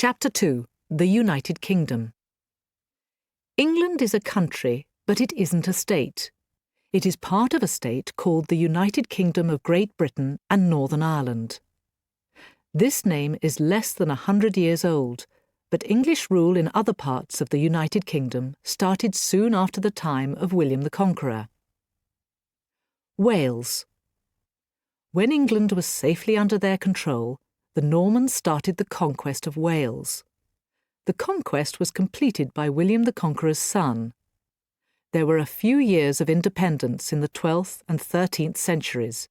Chapter 2. The United Kingdom. England is a country, but it isn't a state. It is part of a state called the United Kingdom of Great Britain and Northern Ireland. This name is less than 100 years old, but English rule in other parts of the United Kingdom started soon after the time of William the Conqueror. Wales. When England was safely under their control, the Normans started the conquest of Wales. The conquest was completed by William the Conqueror's son. There were a few years of independence in the 12th and 13th centuries,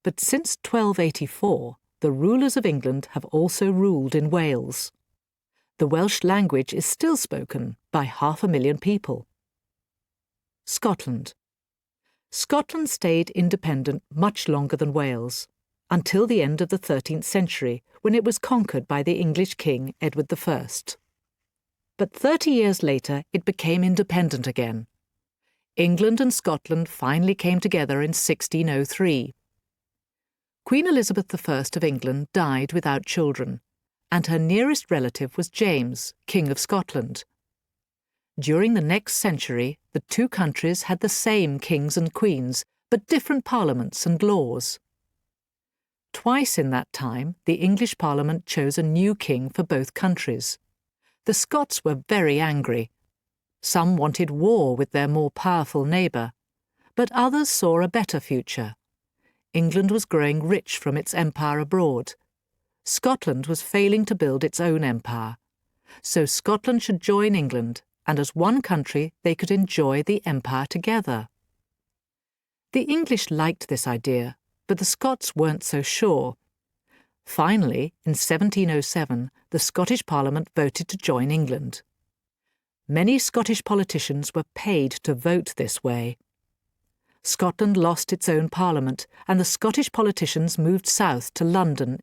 but since 1284, the rulers of England have also ruled in Wales. The Welsh language is still spoken by 500,000 people. Scotland. Scotland stayed independent much longer than Wales, until the end of the 13th century, when it was conquered by the English king Edward I. But 30 years later it became independent again. England and Scotland finally came together in 1603. Queen Elizabeth I of England died without children, and her nearest relative was James, King of Scotland. During the next century, the two countries had the same kings and queens, but different parliaments and laws. Twice in that time, the English Parliament chose a new king for both countries. The Scots were very angry. Some wanted war with their more powerful neighbour, but others saw a better future. England was growing rich from its empire abroad. Scotland was failing to build its own empire. So Scotland should join England, and as one country they could enjoy the empire together. The English liked this idea, but the Scots weren't so sure. Finally, in 1707, the Scottish Parliament voted to join England. Many Scottish politicians were paid to vote this way. Scotland lost its own parliament, and the Scottish politicians moved south to London.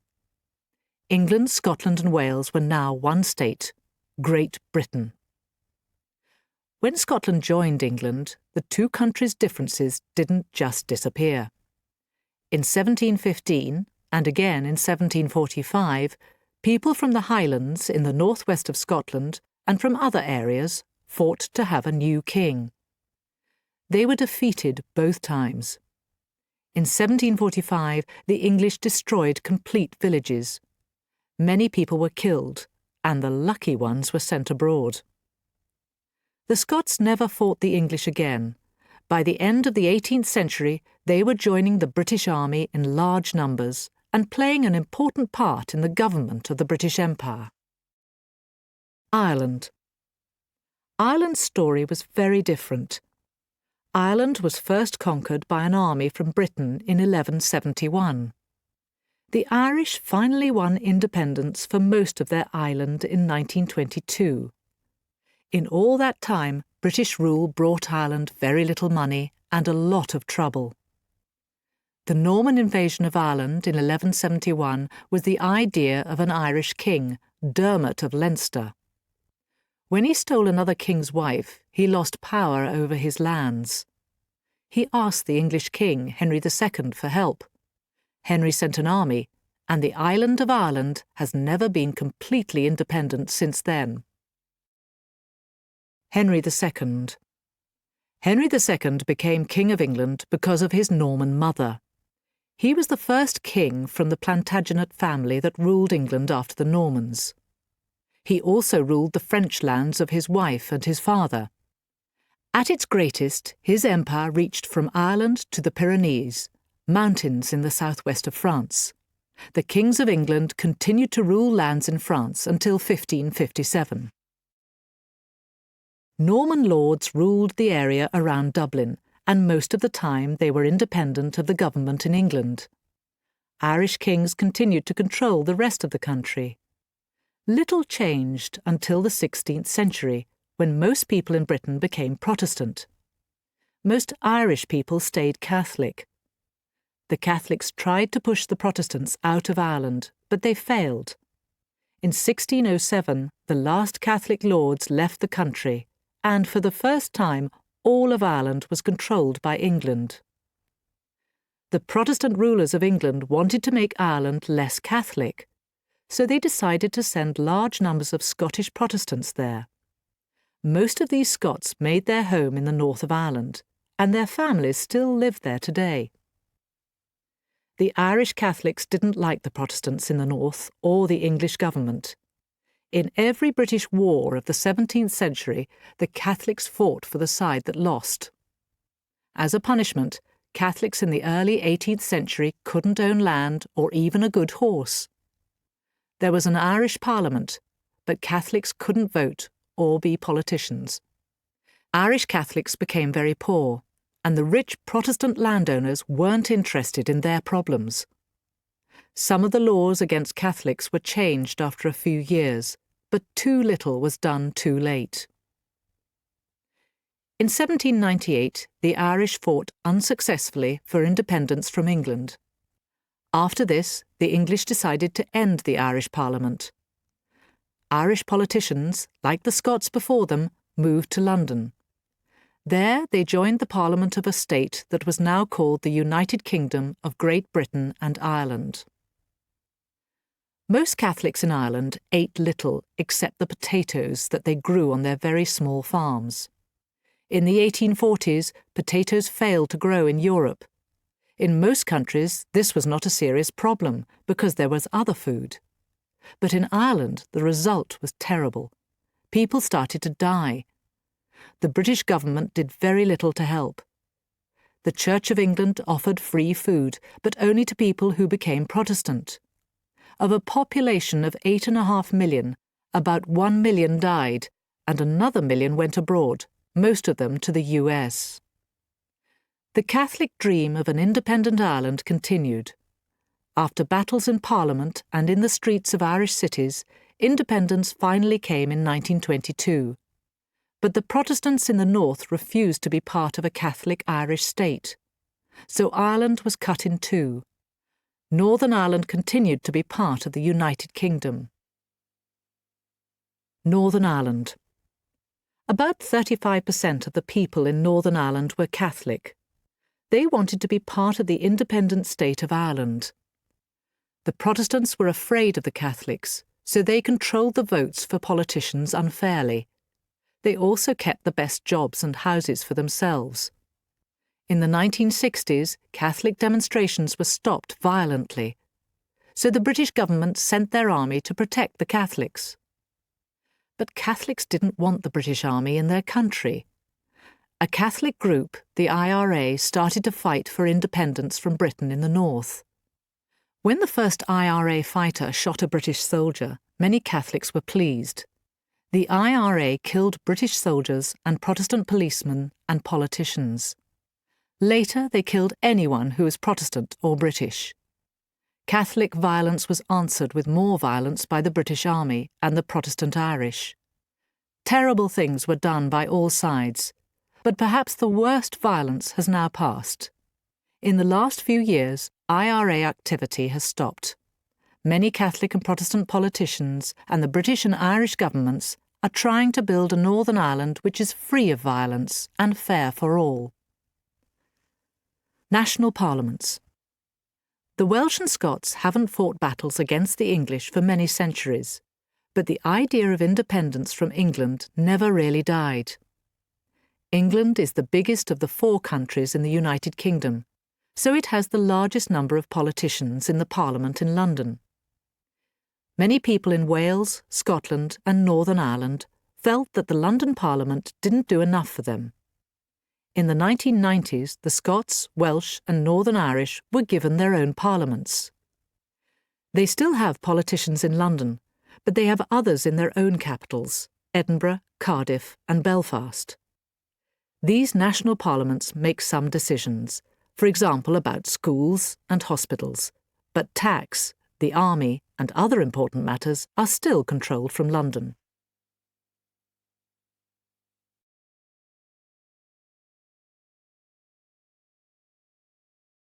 England, Scotland and Wales were now one state, Great Britain. When Scotland joined England, the two countries' differences didn't just disappear. In 1715, and again in 1745, people from the Highlands in the northwest of Scotland and from other areas fought to have a new king. They were defeated both times. In 1745, the English destroyed complete villages. Many people were killed, and the lucky ones were sent abroad. The Scots never fought the English again. By the end of the 18th century, they were joining the British Army in large numbers and playing an important part in the government of the British Empire. Ireland. Ireland's story was very different. Ireland was first conquered by an army from Britain in 1171. The Irish finally won independence for most of their island in 1922. In all that time, British rule brought Ireland very little money and a lot of trouble. The Norman invasion of Ireland in 1171 was the idea of an Irish king, Dermot of Leinster. When he stole another king's wife, he lost power over his lands. He asked the English king, Henry II, for help. Henry sent an army, and the island of Ireland has never been completely independent since then. Henry II. Henry II became King of England because of his Norman mother. He was the first king from the Plantagenet family that ruled England after the Normans. He also ruled the French lands of his wife and his father. At its greatest, his empire reached from Ireland to the Pyrenees, mountains in the southwest of France. The kings of England continued to rule lands in France until 1557. Norman lords ruled the area around Dublin, and most of the time they were independent of the government in England. Irish kings continued to control the rest of the country. Little changed until the 16th century, when most people in Britain became Protestant. Most Irish people stayed Catholic. The Catholics tried to push the Protestants out of Ireland, but they failed. In 1607, the last Catholic lords left the country, and for the first time, all of Ireland was controlled by England. The Protestant rulers of England wanted to make Ireland less Catholic, so they decided to send large numbers of Scottish Protestants there. Most of these Scots made their home in the north of Ireland, and their families still live there today. The Irish Catholics didn't like the Protestants in the north or the English government. In every British war of the 17th century, the Catholics fought for the side that lost. As a punishment, Catholics in the early 18th century couldn't own land or even a good horse. There was an Irish Parliament, but Catholics couldn't vote or be politicians. Irish Catholics became very poor, and the rich Protestant landowners weren't interested in their problems. Some of the laws against Catholics were changed after a few years, but too little was done too late. In 1798, the Irish fought unsuccessfully for independence from England. After this, the English decided to end the Irish Parliament. Irish politicians, like the Scots before them, moved to London. There they joined the Parliament of a state that was now called the United Kingdom of Great Britain and Ireland. Most Catholics in Ireland ate little except the potatoes that they grew on their very small farms. In the 1840s, potatoes failed to grow in Europe. In most countries, this was not a serious problem because there was other food. But in Ireland, the result was terrible. People started to die. The British government did very little to help. The Church of England offered free food, but only to people who became Protestant. Of a population of 8.5 million, about 1 million died, and another million went abroad, most of them to the US. The Catholic dream of an independent Ireland continued. After battles in Parliament and in the streets of Irish cities, independence finally came in 1922. But the Protestants in the north refused to be part of a Catholic Irish state. So Ireland was cut in two. Northern Ireland continued to be part of the United Kingdom. Northern Ireland. About 35% of the people in Northern Ireland were Catholic. They wanted to be part of the independent state of Ireland. The Protestants were afraid of the Catholics, so they controlled the votes for politicians unfairly. They also kept the best jobs and houses for themselves. In the 1960s, Catholic demonstrations were stopped violently, so the British government sent their army to protect the Catholics. But Catholics didn't want the British Army in their country. A Catholic group, the IRA, started to fight for independence from Britain in the north. When the first IRA fighter shot a British soldier, many Catholics were pleased. The IRA killed British soldiers and Protestant policemen and politicians. Later, they killed anyone who was Protestant or British. Catholic violence was answered with more violence by the British Army and the Protestant Irish. Terrible things were done by all sides, but perhaps the worst violence has now passed. In the last few years, IRA activity has stopped. Many Catholic and Protestant politicians and the British and Irish governments are trying to build a Northern Ireland which is free of violence and fair for all. National parliaments. The Welsh and Scots haven't fought battles against the English for many centuries, but the idea of independence from England never really died. England is the biggest of the 4 countries in the United Kingdom, so it has the largest number of politicians in the Parliament in London. Many people in Wales, Scotland and Northern Ireland felt that the London Parliament didn't do enough for them. In the 1990s, the Scots, Welsh and Northern Irish were given their own parliaments. They still have politicians in London, but they have others in their own capitals, Edinburgh, Cardiff and Belfast. These national parliaments make some decisions, for example about schools and hospitals, but tax, the army and other important matters are still controlled from London.